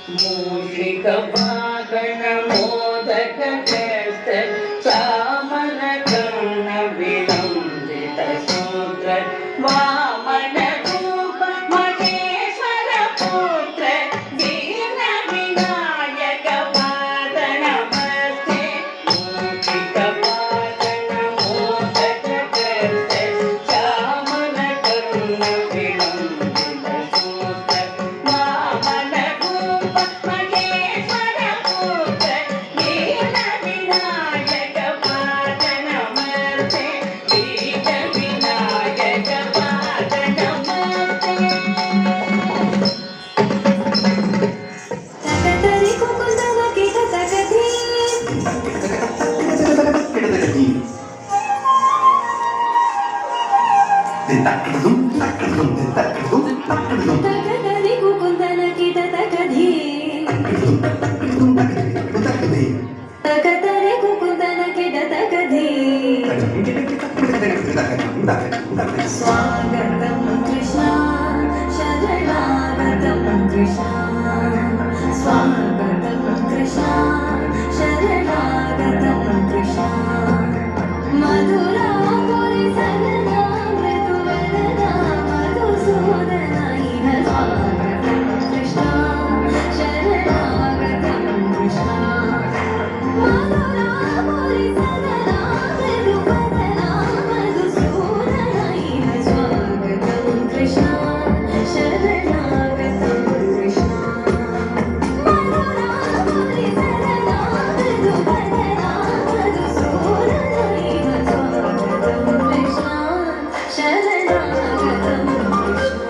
मूषिक वाहन मोदक हस्त चामर कर्ण विलंबित सूत्र वामन रूप महेश्वर पुत्र दीन विनायक पाद नमस्ते मूषिक वाहन मोदक हस्त चामर कर्ण विलंबित सूत्र वामन स्वागतं कृष्ण शरणागतं कृष्ण स्वागतं कृष्ण शरणागतं कृष्ण मधुरापुरि सदना मृदुवदना मधुसूदना इह स्वागतं कृष्ण शरणागतं कृष्ण मधुरापुरि सदना मृदुवदना मधुसूदना इह स्वागतं कृष्ण शरणागतं कृष्ण मधुरापुरि सदना मृदुवदना मधुसूदना इह स्वागतं कृष्ण शरणागतं कृष्ण